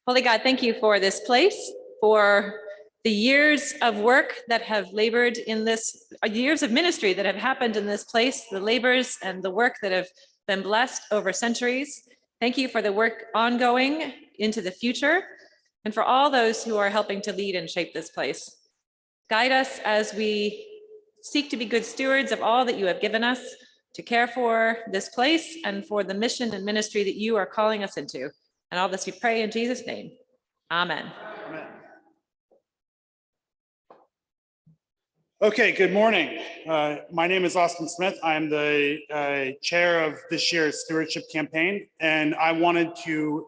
Holy God, thank you for this place, for the years of work that have labored in this, years of ministry that have happened in this place, the labors and the work that have been blessed over centuries. Thank you for the work ongoing into the future, and for all those who are helping to lead and shape this place. Guide us as we seek to be good stewards of all that you have given us, to care for this place and for the mission and ministry that you are calling us into. And all this we pray in Jesus' name. Amen. Amen. Okay, good morning. My name is Austin Smith. I'm the chair of this year's Stewardship campaign, and I wanted to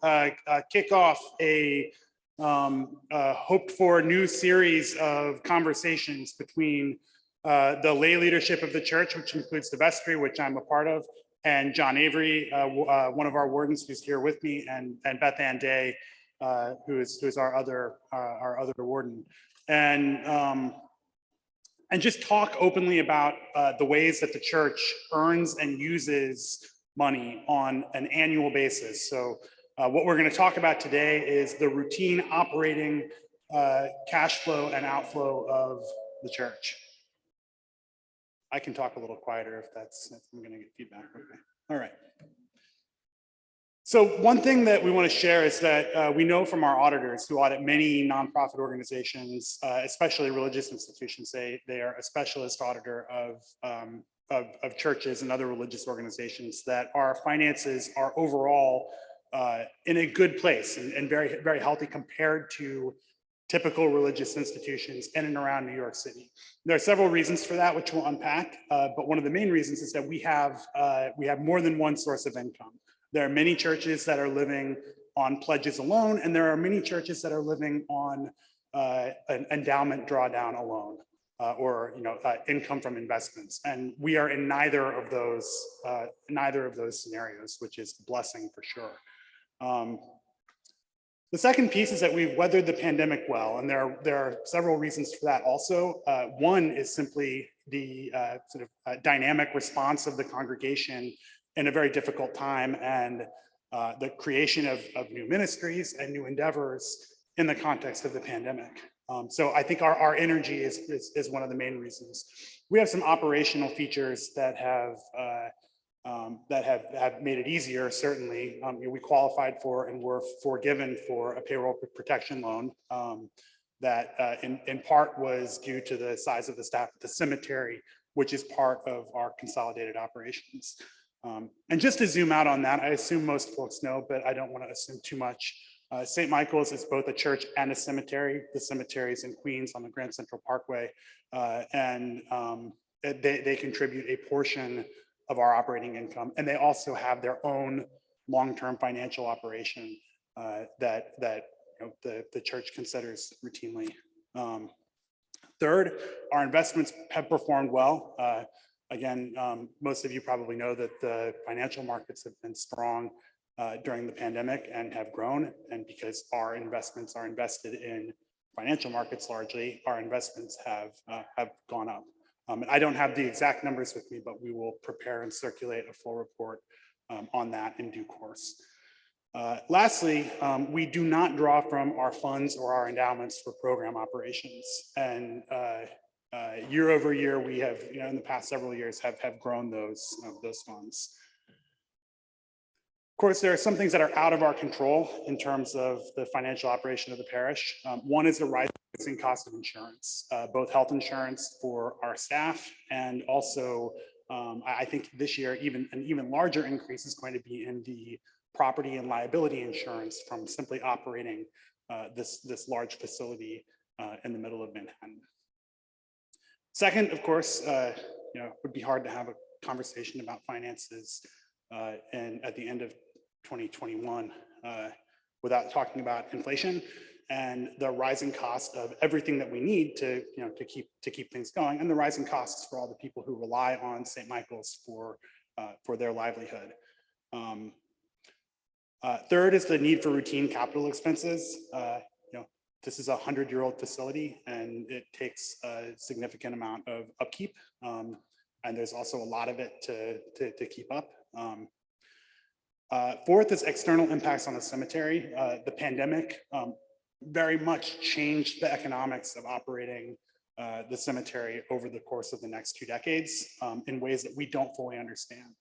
kick off a hoped for new series of conversations between the lay leadership of the church, which includes the vestry, which I'm a part of, and John Avery, one of our wardens who's here with me, and Beth Ann Day, who is our other warden, and just talk openly about the ways that the church earns and uses money on an annual basis. So what we're going to talk about today is the routine operating cash flow and outflow of the church. I can talk a little quieter if I'm going to get feedback. Okay. All right. So one thing that we want to share is that we know from our auditors who audit many nonprofit organizations, especially religious institutions, they are a specialist auditor of churches and other religious organizations, that our finances are overall in a good place and very, very healthy compared to typical religious institutions in and around New York City. There are several reasons for that, which we'll unpack, but one of the main reasons is that we have more than one source of income. There are many churches that are living on pledges alone, and there are many churches that are living on an endowment drawdown alone, or income from investments. And we are in neither of those scenarios, which is a blessing for sure. The second piece is that we've weathered the pandemic well, and there are several reasons for that also. One is simply the dynamic response of the congregation in a very difficult time, and the creation of new ministries and new endeavors in the context of the pandemic. So I think our energy is one of the main reasons. We have some operational features that have made it easier, certainly. We qualified for and were forgiven for a payroll protection loan that in part was due to the size of the staff at the cemetery, which is part of our consolidated operations. And just to zoom out on that, I assume most folks know, but I don't want to assume too much. St. Michael's is both a church and a cemetery. The cemetery is in Queens on the Grand Central Parkway, and they contribute a portion of our operating income, and they also have their own long-term financial operation that the church considers routinely. Third, our investments have performed well. Again, most of you probably know that the financial markets have been strong during the pandemic and have grown, and because our investments are invested in financial markets largely, our investments have gone up. And I don't have the exact numbers with me, but we will prepare and circulate a full report on that in due course. Lastly, we do not draw from our funds or our endowments for program operations. And year over year, we have, in the past several years, have grown those funds. Of course, there are some things that are out of our control in terms of the financial operation of the parish. One is the rising cost of insurance, both health insurance for our staff, and also I think this year an even larger increase is going to be in the property and liability insurance from simply operating this large facility in the middle of Manhattan. Second, of course, it would be hard to have a conversation about finances and at the end of 2021 without talking about inflation and the rising cost of everything that we need to keep things going, and the rising costs for all the people who rely on St. Michael's for their livelihood. Third is the need for routine capital expenses. This is a 100-year-old facility, and it takes a significant amount of upkeep, and there's also a lot of it to keep up. Fourth is external impacts on the cemetery. The pandemic very much changed the economics of operating the cemetery over the course of the next 2 decades in ways that we don't fully understand.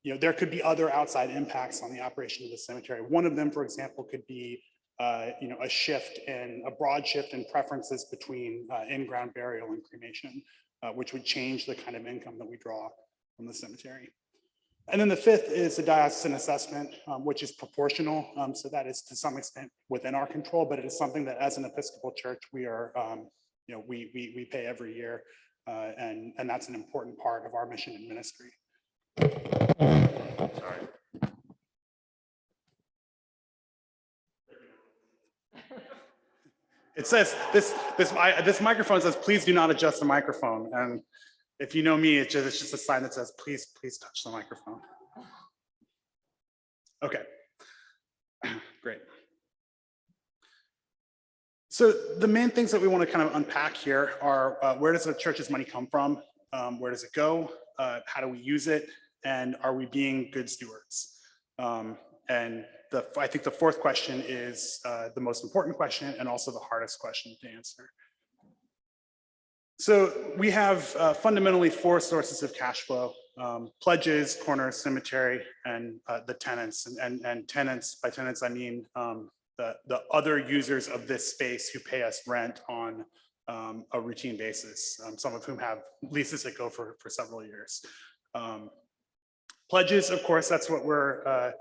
There could be other outside impacts on the operation of the cemetery. One of them, for example, could be a broad shift in preferences between in-ground burial and cremation, which would change the kind of income that we draw from the cemetery. And then the fifth is the diocesan assessment, which is proportional. So that is to some extent within our control, but it is something that as an Episcopal church, we are, we pay every year. And that's an important part of our mission and ministry. Sorry. It says, this microphone says, please do not adjust the microphone. And if you know me, it's just a sign that says, please touch the microphone. Okay, great. So the main things that we want to kind of unpack here are where does the church's money come from? Where does it go? How do we use it? And are we being good stewards? And I think the fourth question is the most important question and also the hardest question to answer. So we have fundamentally 4 sources of cash flow: pledges, corners, cemetery, and the tenants. And tenants, by tenants, I mean the other users of this space who pay us rent on a routine basis, some of whom have leases that go for several years. Pledges, of course, that's what we're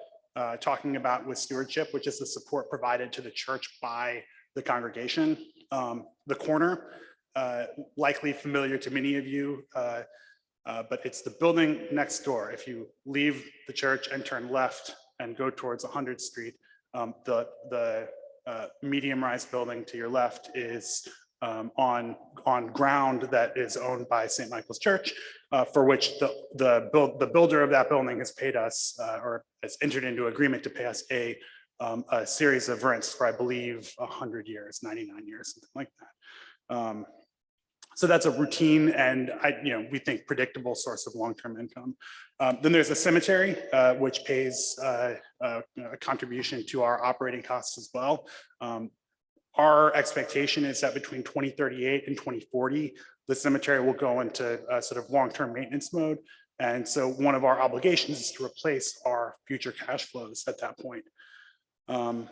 talking about with stewardship, which is the support provided to the church by the congregation. The corner, likely familiar to many of you, but it's the building next door. If you leave the church and turn left and go towards 100th Street, the medium-rise building to your left is on ground that is owned by St. Michael's Church, for which the builder of that building has paid us or has entered into agreement to pay us a series of rents for, I believe, 100 years, 99 years, something like that. So that's a routine and we think predictable source of long-term income. Then there's a cemetery, which pays a contribution to our operating costs as well. Our expectation is that between 2038 and 2040, the cemetery will go into sort of long-term maintenance mode. And so one of our obligations is to replace our future cash flows at that point. I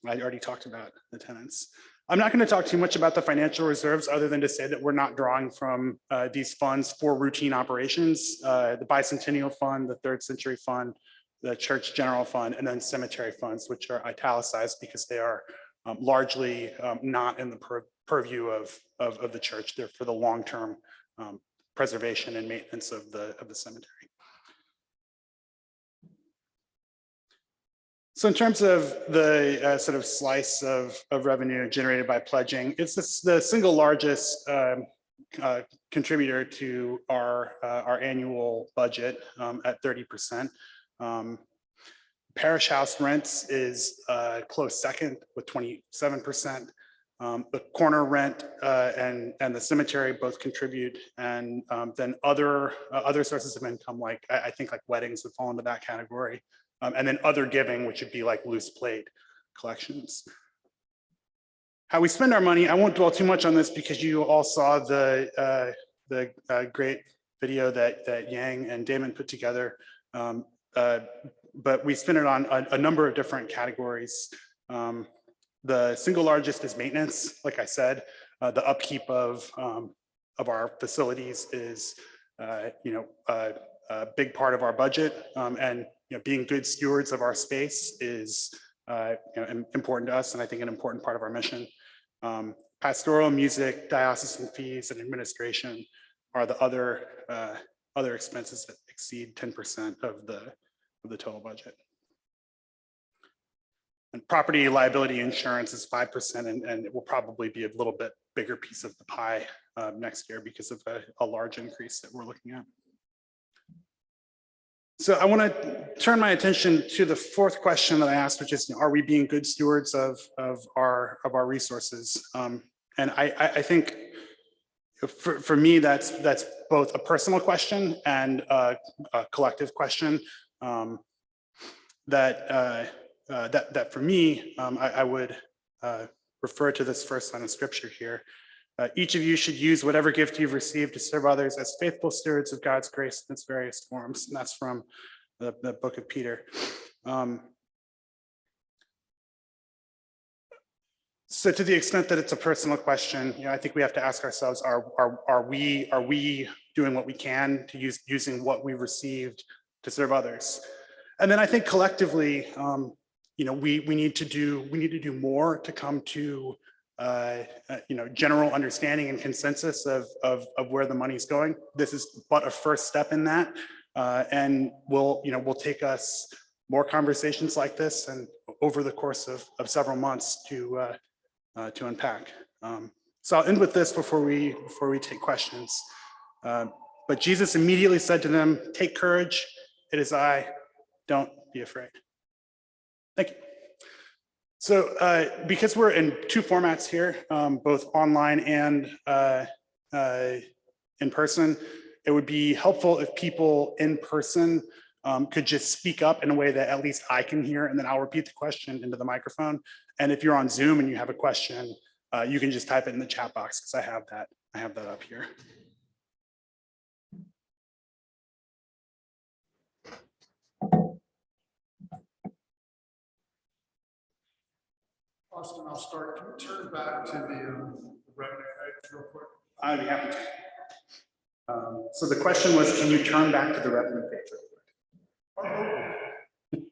already talked about the tenants. I'm not going to talk too much about the financial reserves other than to say that we're not drawing from these funds for routine operations, the Bicentennial Fund, the Third Century Fund, the Church General Fund, and then cemetery funds, which are italicized because they are largely not in the purview of the church. They're for the long-term preservation and maintenance of the cemetery. So in terms of the sort of slice of revenue generated by pledging, it's the single largest contributor to our annual budget at 30%. Parish house rents is close second with 27%. The corner rent and the cemetery both contribute, and then other sources of income, like I think like weddings would fall into that category. And then other giving, which would be like loose plate collections. How we spend our money, I won't dwell too much on this because you all saw the great video that Yang and Damon put together. But we spend it on a number of different categories. The single largest is maintenance. Like I said, the upkeep of our facilities is a big part of our budget, and being good stewards of our space is important to us, and I think an important part of our mission. Pastoral, music, diocesan fees, and administration are the other expenses that exceed 10% of the total budget. And property liability insurance is 5%, and it will probably be a little bit bigger piece of the pie next year because of a large increase that we're looking at. So I want to turn my attention to the fourth question that I asked, which is, are we being good stewards of our resources? And I think for me, that's both a personal question and a collective question. That for me, I would refer to this first line of scripture here. Each of you should use whatever gift you've received to serve others as faithful stewards of God's grace in its various forms. And that's from the book of Peter. So to the extent that it's a personal question, I think we have to ask ourselves, are we doing what we can to using what we received to serve others? And then I think collectively, we need to do more to come to general understanding and consensus of where the money's going. This is but a first step in that, and will take us more conversations like this and over the course of several months to unpack. So I'll end with this before we take questions. But Jesus immediately said to them, "Take courage, it is I, don't be afraid." Thank you. So because we're in two formats here, both online and in person, it would be helpful if people in person could just speak up in a way that at least I can hear, and then I'll repeat the question into the microphone. And if you're on Zoom and you have a question, you can just type it in the chat box, because I have that up here. Austin, I'll start. Can you turn back to the revenue page real quick? I'd be happy to. So the question was, can you turn back to the revenue page real quick?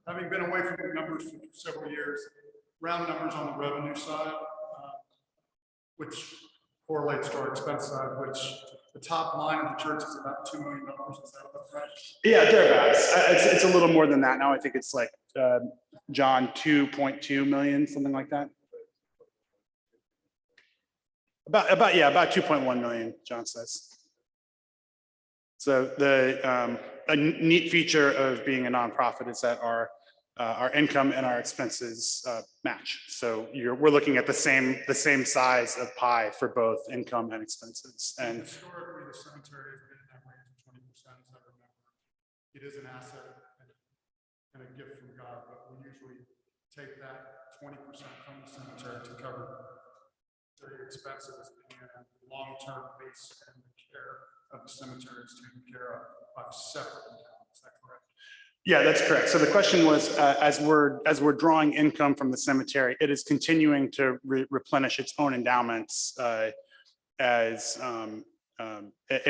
Having been away from the numbers for several years, round numbers on the revenue side, which correlates to our expense side, which the top line of the church is about $2 million. Is that right? Yeah, thereabouts. It's a little more than that now. I think it's like John 2.2 million, something like that. About 2.1 million, John says. So a neat feature of being a nonprofit is that our income and our expenses match. So we're looking at the same size of pie for both income and expenses. And historically, the cemetery has been in that range of 20%, as I remember. It is an asset and a gift from God, but we usually take that 20% from the cemetery to cover their expenses, and long-term base and the care of the cemetery is taken care of by separate accounts. Is that correct? Yeah, that's correct. So the question was, as we're drawing income from the cemetery, it is continuing to replenish its own endowments in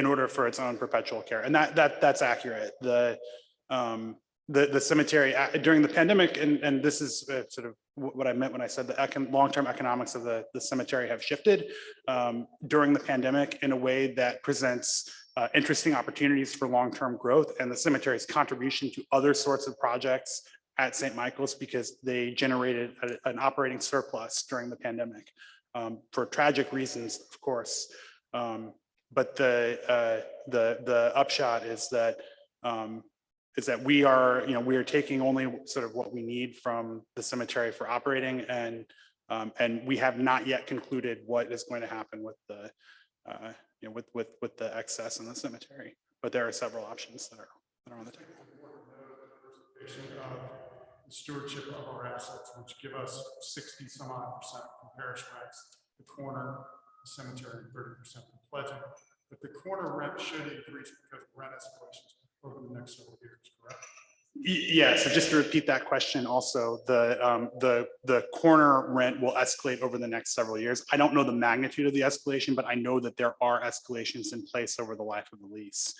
order for its own perpetual care, and that's accurate. The cemetery during the pandemic, and this is sort of what I meant when I said the long-term economics of the cemetery have shifted during the pandemic in a way that presents interesting opportunities for long-term growth, and the cemetery's contribution to other sorts of projects at St. Michael's, because they generated an operating surplus during the pandemic for tragic reasons, of course. But the upshot is that we are taking only sort of what we need from the cemetery for operating, and we have not yet concluded what is going to happen with the with the excess in the cemetery. But there are several options that are on the table. The stewardship of our assets, which give us 60% from parish rents, the corner, the cemetery, 30% from pledging. But the corner rent should increase because of rent escalations over the next several years, correct? Yeah, so just to repeat that question also, the corner rent will escalate over the next several years. I don't know the magnitude of the escalation, but I know that there are escalations in place over the life of the lease.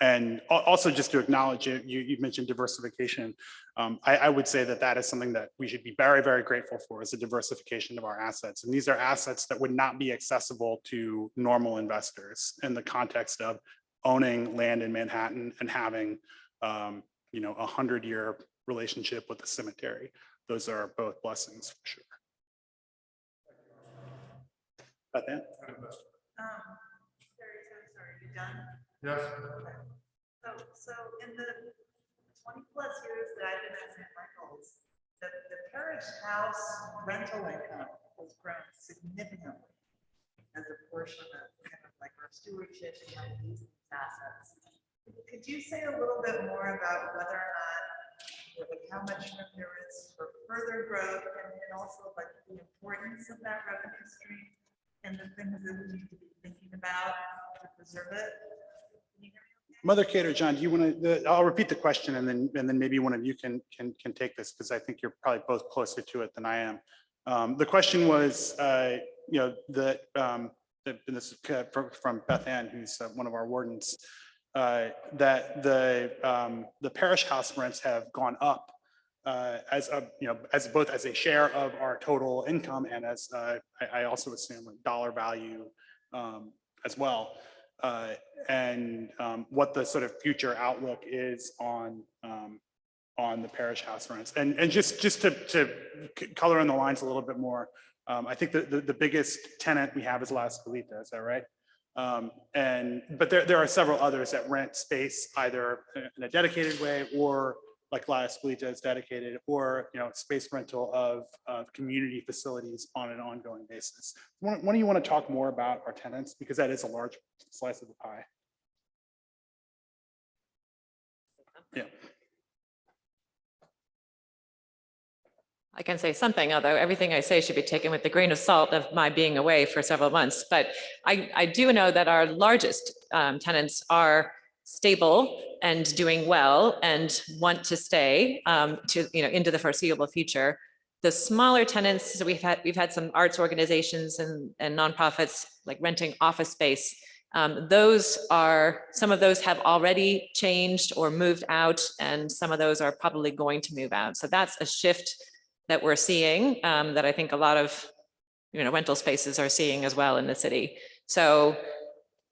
And also, just to acknowledge it, you mentioned diversification. I would say that is something that we should be very, very grateful for, is the diversification of our assets. And these are assets that would not be accessible to normal investors in the context of owning land in Manhattan and having a 100-year relationship with the cemetery. Those are both blessings for sure. Beth Ann? Sorry, you done? Yes. So in the 20+ years that I've been at St. Michael's, the parish house rental income has grown significantly. as a portion of kind of like our stewardship and how we use these assets. Could you say a little bit more about whether or not, like how much room there is for further growth and also like the importance of that revenue stream and the things that we need to be thinking about to preserve it? Can you hear me okay? Mother Kate or John, do you want to, I'll repeat the question and then maybe one of you can take this because I think you're probably both closer to it than I am. The question was, you know, this is from Beth Ann, who's one of our wardens, that the parish house rents have gone up as a, you know, as both as a share of our total income and as I also assume like dollar value as well. And what the sort of future outlook is on the parish house rents. And just to color in the lines a little bit more, I think the biggest tenant we have is La Escuelita, is that right? But there are several others that rent space either in a dedicated way or like La Escuelita is dedicated, or you know, space rental of community facilities on an ongoing basis. When do you want to talk more about our tenants, because that is a large slice of the pie? Yeah. I can say something, although everything I say should be taken with a grain of salt of my being away for several months. But I do know that our largest tenants are stable and doing well and want to stay to, you know, into the foreseeable future. The smaller tenants, so we've had some arts organizations and nonprofits like renting office space. Those are, some of those have already changed or moved out, and some of those are probably going to move out. So that's a shift that we're seeing that I think a lot of, you know, rental spaces are seeing as well in the city. So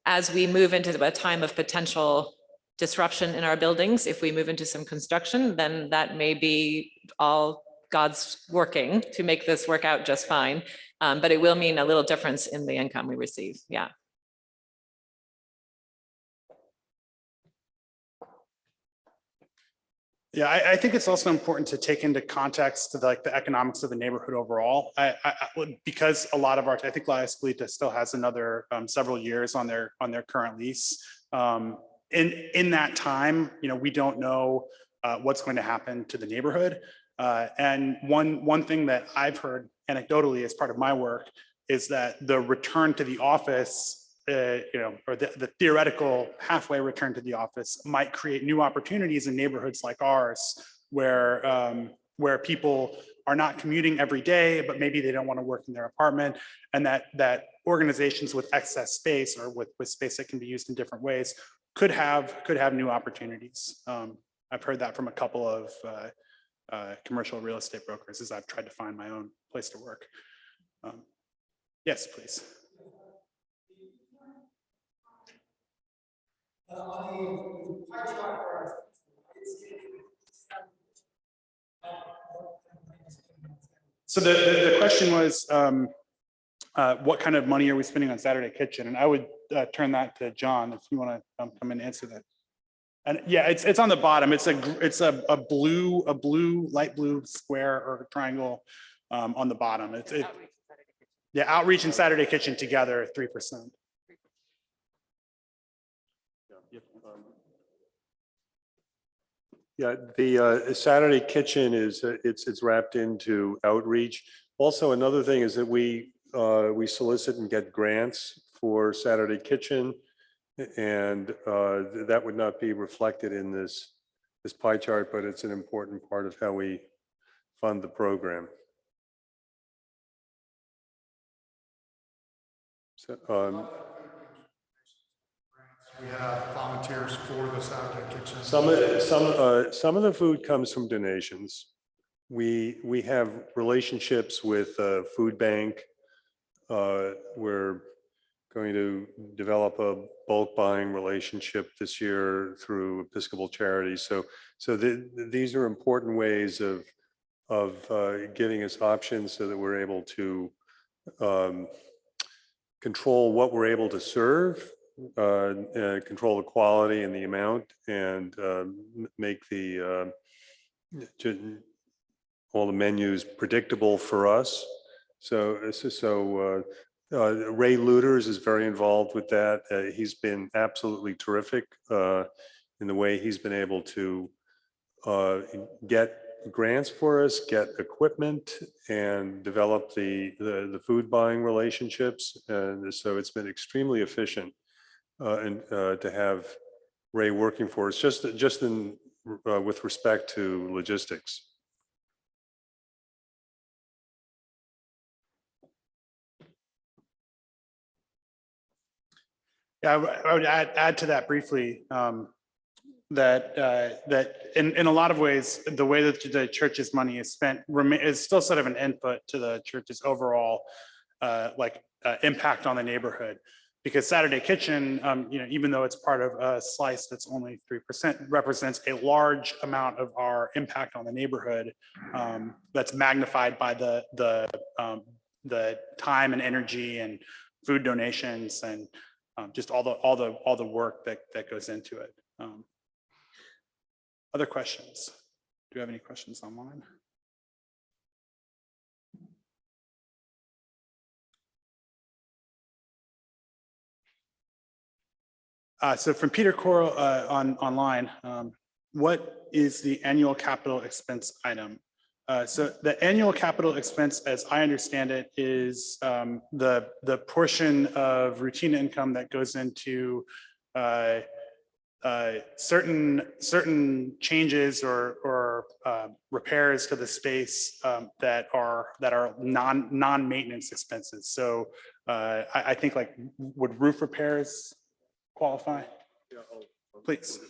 as we move into a time of potential disruption in our buildings, if we move into some construction, then that may be all God's working to make this work out just fine. But it will mean a little difference in the income we receive. Yeah. Yeah, I think it's also important to take into context like the economics of the neighborhood overall. Because a lot of our, I think La Escuelita still has another several years on their current lease. In that time, you know, we don't know what's going to happen to the neighborhood. And one thing that I've heard anecdotally as part of my work is that the return to the office, you know, or the theoretical halfway return to the office might create new opportunities in neighborhoods like ours, where people are not commuting every day, but maybe they don't want to work in their apartment, and that organizations with excess space or with space that can be used in different ways could have new opportunities. I've heard that from a couple of commercial real estate brokers as I've tried to find my own place to work. Yes, please. So the question was, what kind of money are we spending on Saturday Kitchen? And I would turn that to John if you want to come and answer that. And yeah, it's on the bottom. It's a blue light blue square or triangle on the bottom. Yeah, outreach and Saturday Kitchen together 3%. Yeah, the Saturday Kitchen is it's wrapped into outreach. Also, another thing is that we solicit and get grants for Saturday Kitchen, and that would not be reflected in this pie chart, but it's an important part of how we fund the program. So, We have volunteers for the Saturday Kitchen. some of the food comes from donations. We have relationships with food bank. We're going to develop a bulk buying relationship this year through Episcopal Charities. So these are important ways of giving us options so that we're able to control what we're able to serve, control the quality and the amount, and make all the menus predictable for us. So Ray Luters is very involved with that. He's been absolutely terrific in the way he's been able to get grants for us, get equipment, and develop the food buying relationships. And so it's been extremely efficient and to have Ray working for us, just in with respect to logistics. Yeah, I would add to that briefly, that in a lot of ways, the way that the church's money is spent is still sort of an input to the church's overall impact on the neighborhood. Because Saturday Kitchen, even though it's part of a slice that's only 3%, represents a large amount of our impact on the neighborhood. That's magnified by the time and energy and food donations and just all the work that goes into it. Other questions? Do you have any questions online? So from Peter Coral online, what is the annual capital expense item? So the annual capital expense, as I understand it, is the portion of routine income that goes into certain changes or repairs to the space that are non-maintenance expenses. So I think would roof repairs qualify? Please.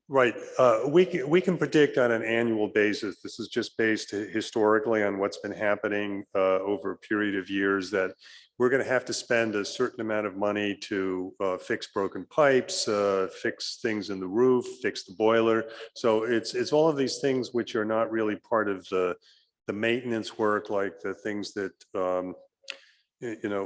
Right. We can predict on an annual basis. This is just based historically on what's been happening over a period of years, that we're going to have to spend a certain amount of money to fix broken pipes, fix things in the roof, fix the boiler. So it's all of these things which are not really part of the maintenance work, like the things that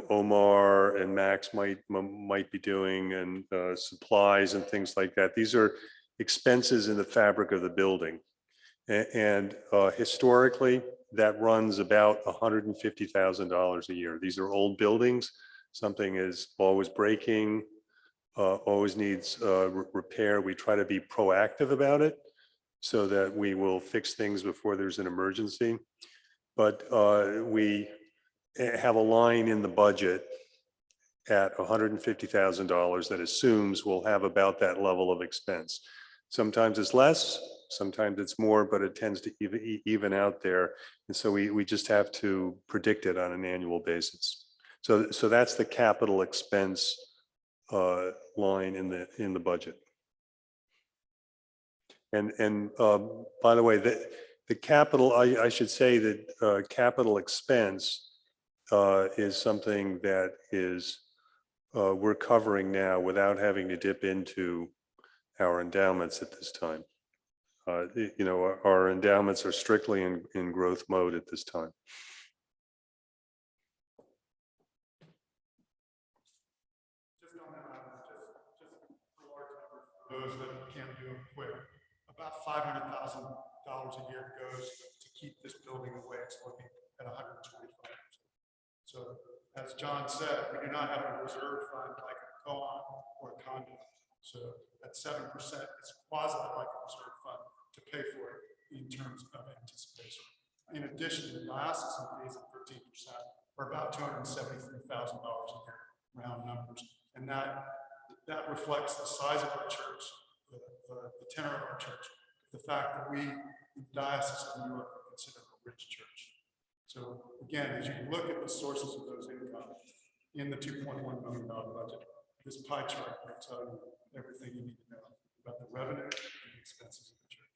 Omar and Max might be doing, and supplies and things like that. These are expenses in the fabric of the building. And historically, that runs about $150,000 a year. These are old buildings. Something is always breaking, always needs repair. We try to be proactive about it so that we will fix things before there's an emergency. But we have a line in the budget at $150,000 that assumes we'll have about that level of expense. Sometimes it's less, sometimes it's more, but it tends to even out there. And so we just have to predict it on an annual basis. So that's the capital expense line in the budget. And by the way, the capital, I should say that capital expense is something that is we're covering now without having to dip into our endowments at this time. Our endowments are strictly in growth mode at this time. Just on that, just for large numbers, for those that can't do it quick, about $500,000 a year goes to keep this building the way it's looking at 125%. So as John said, we do not have a reserve fund like a co-op or a condo. So at 7%, it's quasi like a reserve fund to pay for it in terms of anticipation. In addition, the diocesan fees of 13% are about $273,000 a year, round numbers. And that reflects the size of our church, the tenor of our church, the fact that we, the Diocese of New York, are considered a rich church. So again, as you look at the sources of those income in the $2.1 million budget, this pie chart will tell you everything you need to know about the revenue and the expenses of the church.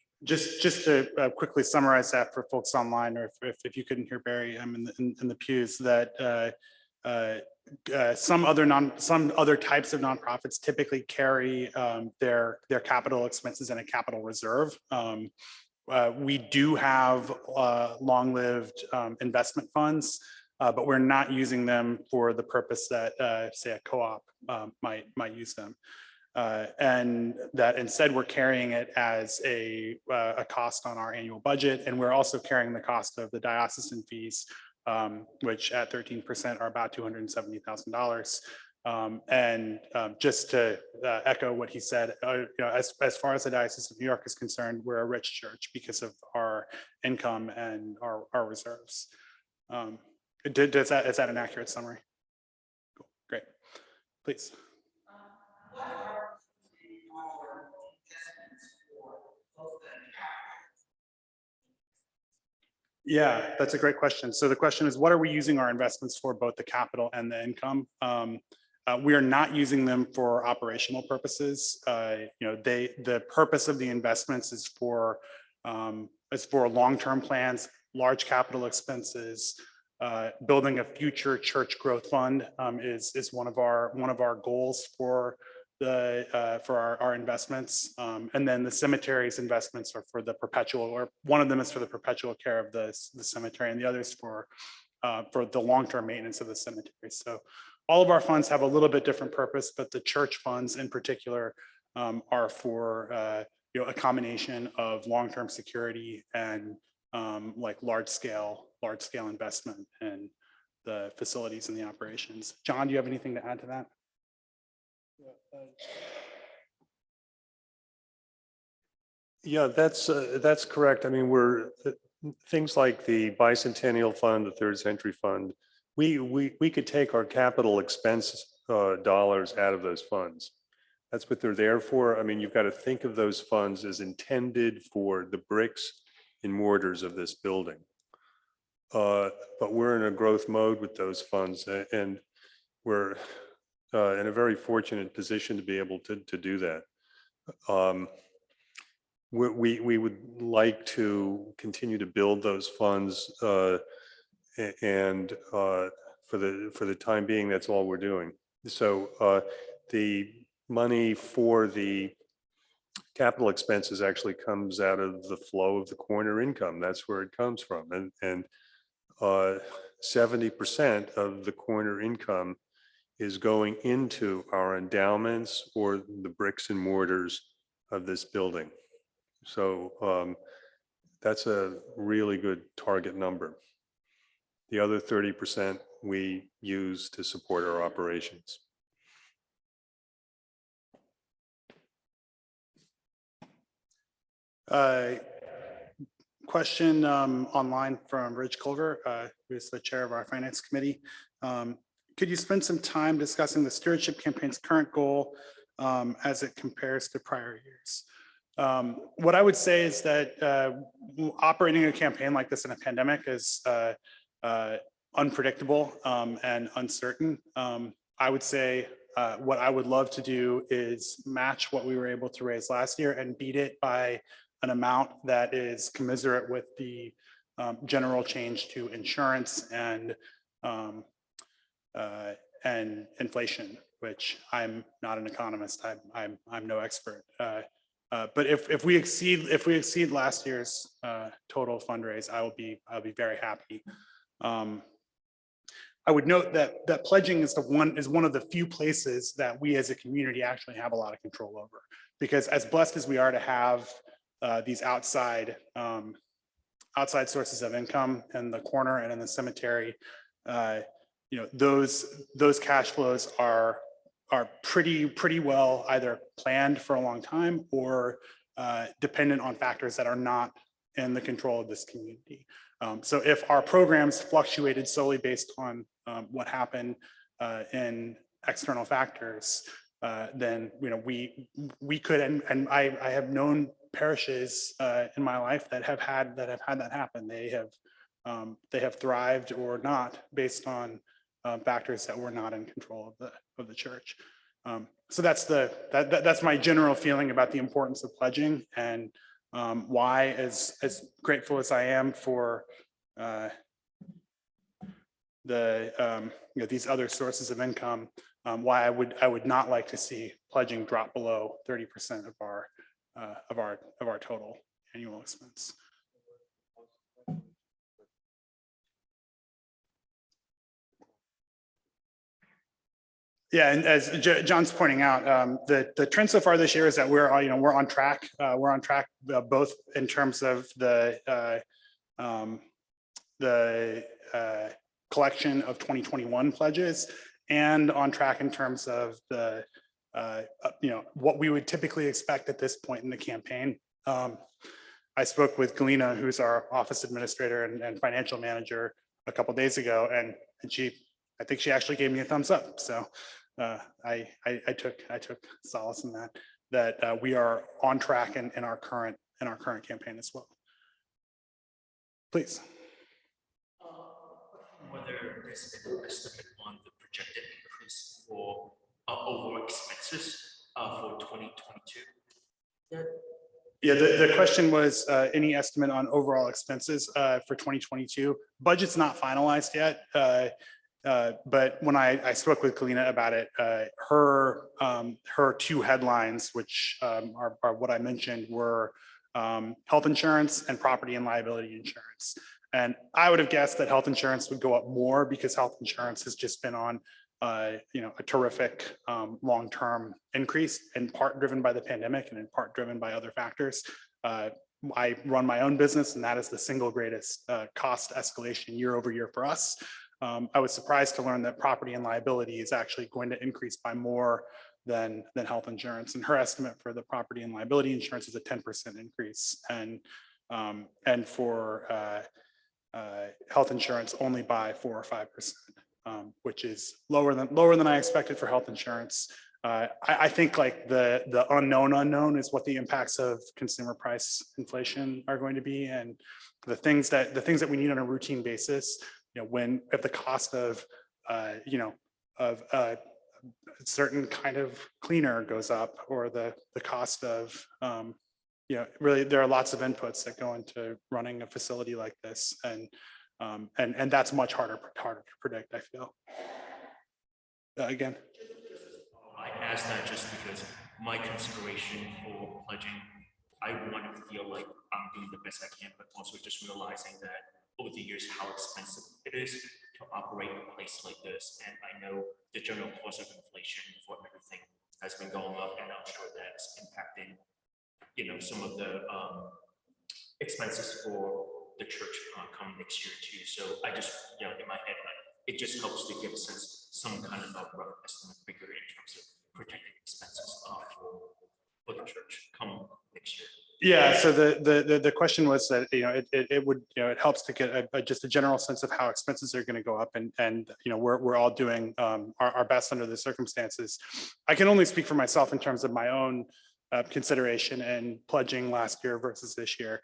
Just to quickly summarize that for folks online, or if you couldn't hear Barry, I'm in the pews, that some other types of nonprofits typically carry their capital expenses in a capital reserve. We do have long-lived investment funds, but we're not using them for the purpose that say a co-op might use them. and that instead we're carrying it as a cost on our annual budget. And we're also carrying the cost of the diocesan fees, which at 13% are about $270,000. Just to echo what he said, as far as the Diocese of New York is concerned, we're a rich church because of our income and our reserves. Is that an accurate summary? Cool. Great. Please. What are our investments for both the Yeah, that's a great question. So the question is, what are we using our investments for, both the capital and the income? We are not using them for operational purposes. The purpose of the investments is for long-term plans, large capital expenses. Building a future church growth fund is one of our goals for our investments. And then the cemetery's investments are for the perpetual, or one of them is for the perpetual care of the cemetery, and the other is for the long-term maintenance of the cemetery. So all of our funds have a little bit different purpose, but the church funds in particular are for a combination of long-term security and like large scale investment in the facilities and the operations. John, do you have anything to add to that? Yeah, that's correct. I mean, we're things like the bicentennial fund, the third century fund. We could take our capital expense dollars out of those funds. That's what they're there for. I mean, you've got to think of those funds as intended for the bricks and mortars of this building. But we're in a growth mode with those funds, and we're in a very fortunate position to be able to do that. We would like to continue to build those funds, and for the time being, that's all we're doing. So the money for the capital expenses actually comes out of the flow of the corner income. That's where it comes from, and 70% of the corner income is going into our endowments or the bricks and mortars of this building. So that's a really good target number. The other 30% we use to support our operations. Question online from Rich Culver, who is the chair of our finance committee. Could you spend some time discussing the stewardship campaign's current goal as it compares to prior years? What I would say is that operating a campaign like this in a pandemic is unpredictable and uncertain. I would say what I would love to do is match what we were able to raise last year and beat it by an amount that is commensurate with the general change to insurance and inflation, which I'm not an economist. I'm no expert. But if we exceed last year's total fundraise, I'll be very happy. I would note that pledging is one of the few places that we as a community actually have a lot of control over, because as blessed as we are to have these outside sources of income in the corner and in the cemetery, those cash flows are pretty well either planned for a long time or dependent on factors that are not in the control of this community. So if our programs fluctuated solely based on what happened in external factors, then we could, and I have known parishes in my life that have had that happen. They have thrived or not based on factors that were not in control of the church. So that's my general feeling about the importance of pledging, and why, as grateful as I am for these other sources of income, why I would not like to see pledging drop below 30% of our total annual expense. Yeah, and as John's pointing out, the trend so far this year is that we're on track. We're on track both in terms of the collection of 2021 pledges and on track in terms of the what we would typically expect at this point in the campaign. I spoke with Galena, who's our office administrator and financial manager, a couple days ago, and I think she actually gave me a thumbs up. So I took solace in that we are on track in our current campaign as well. Please. Whether there's been an estimate on the projected increase for overall expenses for 2022? Yeah, the question was any estimate on overall expenses for 2022. Budget's not finalized yet, but when I spoke with Kalina about it, her two headlines, which are what I mentioned, were health insurance and property and liability insurance. And I would have guessed that health insurance would go up more because health insurance has just been on a terrific long-term increase, in part driven by the pandemic and in part driven by other factors. I run my own business, and that is the single greatest cost escalation year over year for us. I was surprised to learn that property and liability is actually going to increase by more than health insurance. And her estimate for the property and liability insurance is a 10% increase, and for health insurance only by 4 or 5%. Which is lower than I expected for health insurance. I think like the unknown is what the impacts of consumer price inflation are going to be, and the things that we need on a routine basis. If the cost of a certain kind of cleaner goes up, or the cost of really there are lots of inputs that go into running a facility like this, and that's much harder to predict, I feel. Again. I asked that just because my consideration for pledging, I want to feel like I'm doing the best I can, but also just realizing that over the years how expensive it is to operate a place like this. And I know the general cost of inflation for everything has been going up, and I'm sure that's impacting, some of the expenses for the church come next year too. So I just, in my head, it just helps to give a sense, some kind of a rough estimate figure in terms of protecting expenses for the church come next year. Yeah. So the question was that it helps to get just a general sense of how expenses are going to go up, and we're all doing our best under the circumstances. I can only speak for myself in terms of my own consideration and pledging last year versus this year.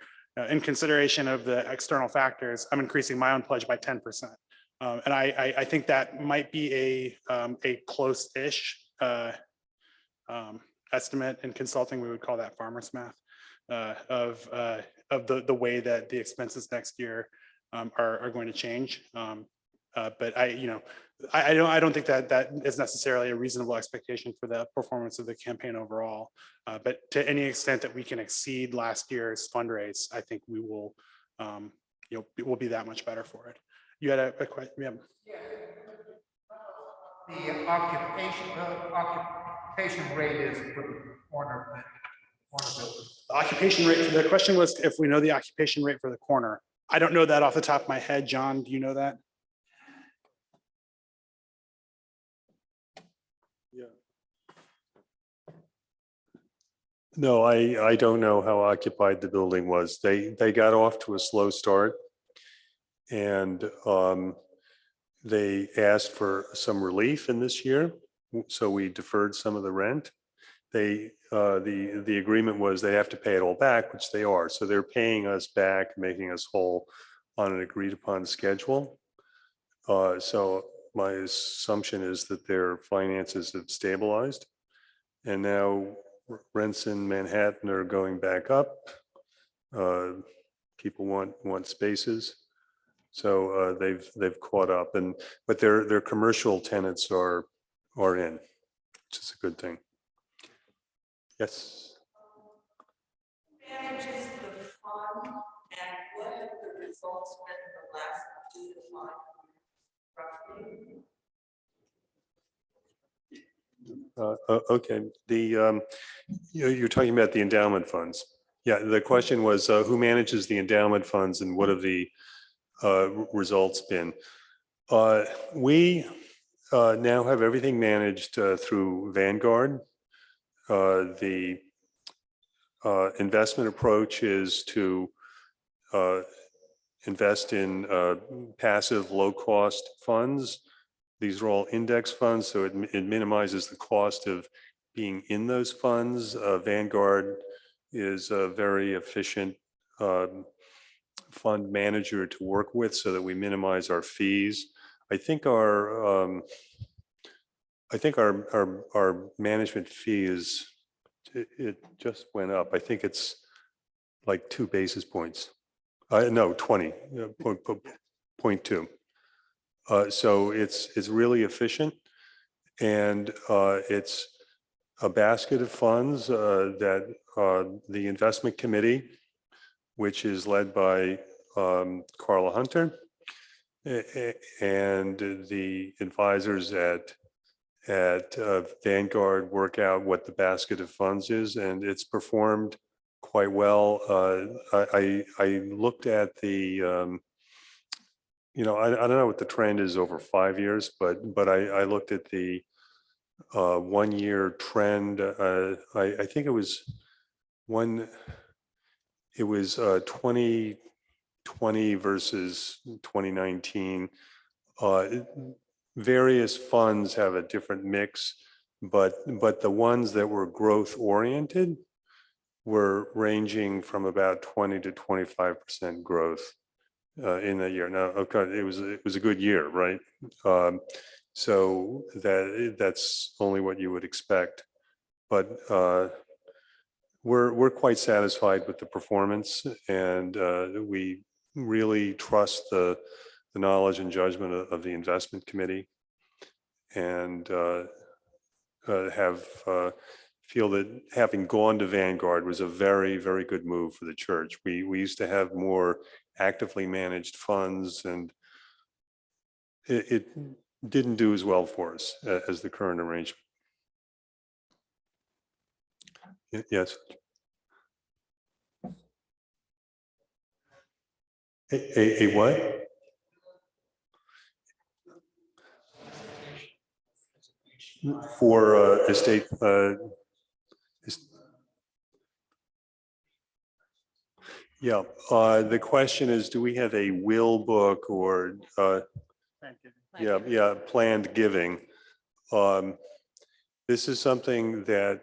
In consideration of the external factors, I'm increasing my own pledge by 10%. And I think that might be a close-ish estimate. In consulting, we would call that farmer's math of the way that the expenses next year are going to change. But I don't think that is necessarily a reasonable expectation for the performance of the campaign overall. But to any extent that we can exceed last year's fundraise, I think we will, we'll be that much better for it. You had a question? Yeah. The occupation rate is for the corner building. The occupation rate. The question was if we know the occupation rate for the corner. I don't know that off the top of my head. John, do you know that? Yeah. No, I don't know how occupied the building was. They got off to a slow start, and they asked for some relief in this year, so we deferred some of the rent. The agreement was they have to pay it all back, which they are. So they're paying us back, making us whole on an agreed upon schedule. So my assumption is that their finances have stabilized, and now rents in Manhattan are going back up. People want spaces, so they've caught up, but their commercial tenants are in, which is a good thing. Yes. Manages the fund, and what have the results been in the last 2 to 5 years, roughly? Okay, you're talking about the endowment funds. Yeah, the question was who manages the endowment funds and what have the results been? We now have everything managed through Vanguard. The investment approach is to invest in passive, low-cost funds. These are all index funds, so it minimizes the cost of being in those funds. Vanguard is a very efficient fund manager to work with so that we minimize our fees. I think our management fee is, it just went up. I think it's like 2 basis points. No, 0.2. So it's really efficient, and it's a basket of funds that the investment committee, which is led by Carla Hunter, and the advisors at Vanguard work out what the basket of funds is, and it's performed quite well. I looked at the I don't know what the trend is over 5 years, but I looked at the 1 year trend. I think it was 2020 versus 2019. Various funds have a different mix, but the ones that were growth oriented were ranging from about 20 to 25% growth in that year. Now, okay, it was a good year, right? So that's only what you would expect, but we're quite satisfied with the performance, and we really trust the knowledge and judgment of the investment committee, and feel that having gone to Vanguard was a very, very good move for the church. We used to have more actively managed funds, and it didn't do as well for us as the current arrangement. Yes. A what? For estate. Yeah, the question is, do we have a will book or planned giving? This is something that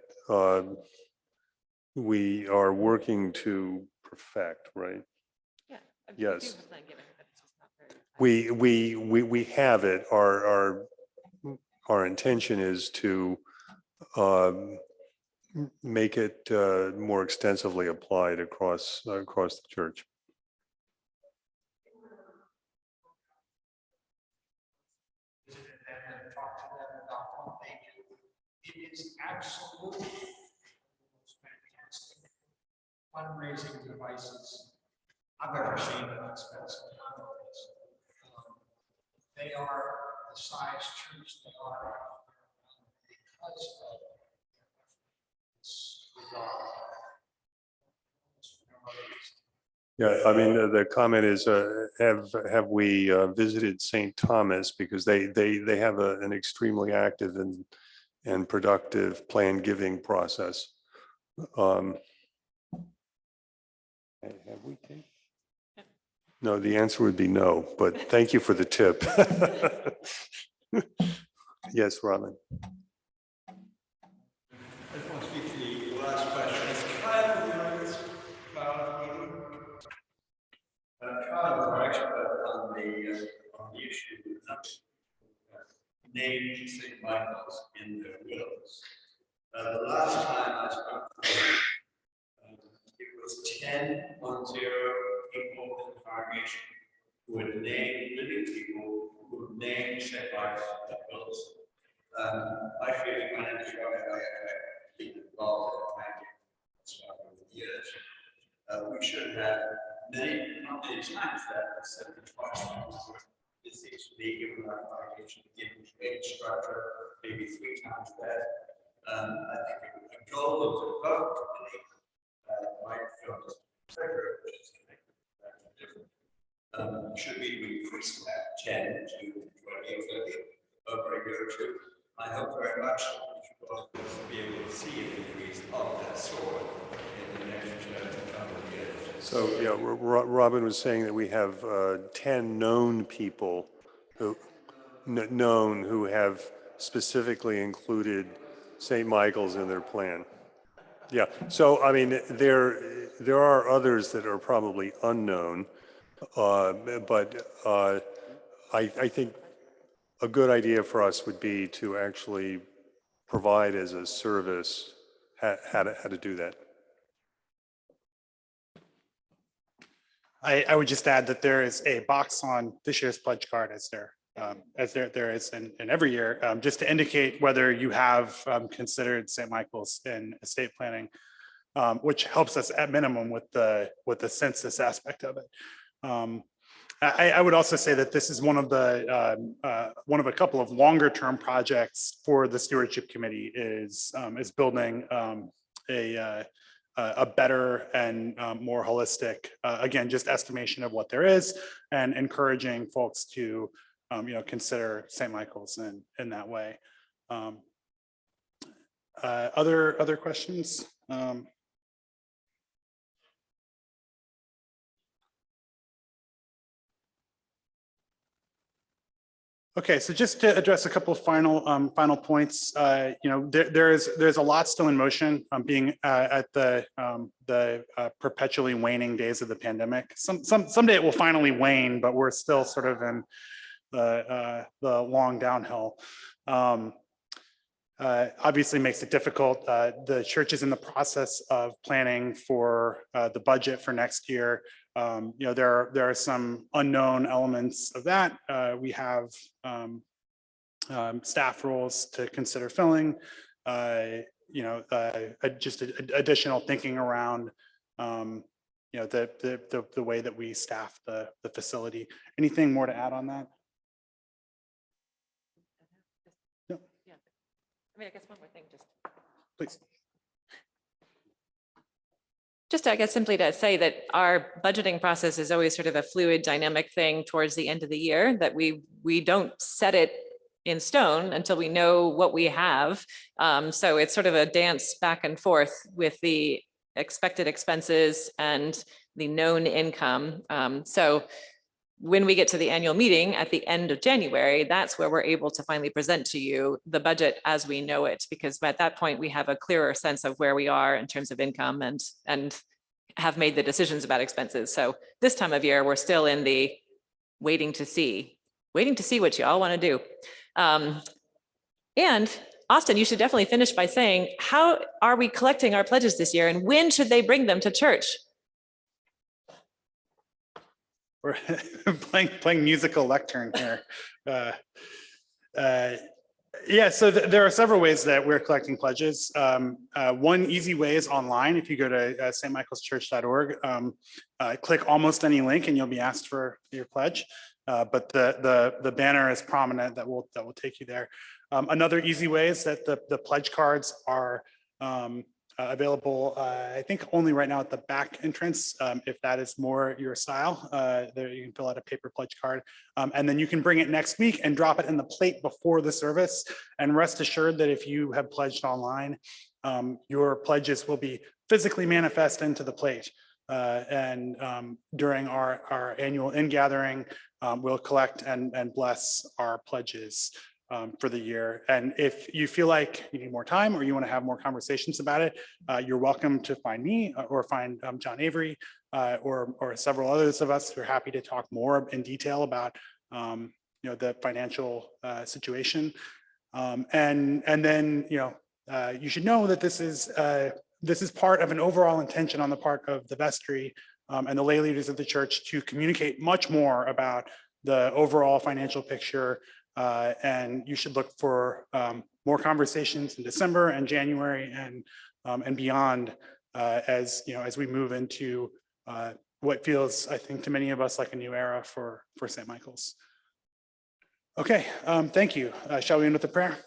we are working to perfect, right? Yeah. I do Yes. have plan giving, but it's just not very- We have it. Our intention is to make it more extensively applied across the church. And talk to them about what they do. It is absolutely fantastic fundraising devices I've ever seen that expensive. They are the size church they are because of this regard. Yeah, I mean, the comment is, have we visited St. Thomas, because they have an extremely active and productive planned giving process. Have we? No, the answer would be no, but thank you for the tip. Yes, Robin. I just want to speak to the last question. Is Kyle doing this? Kyle was our expert on the issue of named St. Michael's in the wills. The last time I spoke to him, it was 10 people in the congregation who had named living people who had named St. Michael's in the wills. I feel when I'm I've been involved in planning over the years. We should have not many times that, 70 twice. It seems to be given our congregation, given trade structure, maybe 3 times that. I think a goal of the vote committee might feel trigger, which is to make it different. Should we increase that 10 to 20 or 30 over a year or two? I hope very much that we should also be able to see an increase of that sort in the next couple of years. So, yeah, Robin was saying that we have 10 known people who have specifically included St. Michael's in their plan. Yeah, so I mean, there are others that are probably unknown, but I think a good idea for us would be to actually provide as a service how to do that. I would just add that there is a box on this year's pledge card as there is in every year, just to indicate whether you have considered St. Michael's in estate planning, which helps us at minimum with the census aspect of it. I would also say that this is one of a couple of longer term projects for the stewardship committee is building a better and more holistic, again, just estimation of what there is and encouraging folks to, consider St. Michael's in that way. Other questions? Okay, so just to address a couple of final points, there's a lot still in motion, being at the perpetually waning days of the pandemic. Someday it will finally wane, but we're still sort of in the long downhill. Obviously makes it difficult. The church is in the process of planning for the budget for next year. There are some unknown elements of that. We have staff roles to consider filling, just additional thinking around, the way that we staff the facility. Anything more to add on that? No. Yeah. I mean, I guess one more thing, just. Please. Just, I guess, simply to say that our budgeting process is always sort of a fluid, dynamic thing towards the end of the year, that we don't set it in stone until we know what we have. So it's sort of a dance back and forth with the expected expenses and the known income. So when we get to the annual meeting at the end of January, that's where we're able to finally present to you the budget as we know it, because at that point we have a clearer sense of where we are in terms of income and have made the decisions about expenses. So this time of year, we're still in the waiting to see what you all want to do. And Austin, you should definitely finish by saying, how are we collecting our pledges this year and when should they bring them to church? We're playing musical lectern here. Yeah, so there are several ways that we're collecting pledges. One easy way is online. If you go to stmichaelschurch.org, click almost any link and you'll be asked for your pledge. But the banner is prominent that will take you there. Another easy way is that the pledge cards are available, I think only right now at the back entrance, if that is more your style. There you can fill out a paper pledge card, and then you can bring it next week and drop it in the plate before the service. And rest assured that if you have pledged online, your pledges will be physically manifest into the plate. And during our annual ingathering, we'll collect and bless our pledges for the year. And if you feel like you need more time or you want to have more conversations about it, you're welcome to find me or find John Avery or several others of us who are happy to talk more in detail about the financial situation. And then you should know that this is part of an overall intention on the part of the vestry and the lay leaders of the church to communicate much more about the overall financial picture. And you should look for more conversations in December and January and beyond as we move into what feels, I think, to many of us like a new era for St. Michael's. Okay, thank you. Shall we end with a prayer?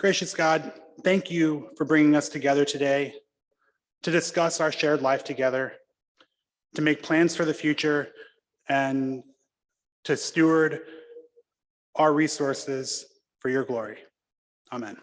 Gracious God, thank you for bringing us together today to discuss our shared life together, to make plans for the future, and to steward our resources for your glory. Amen.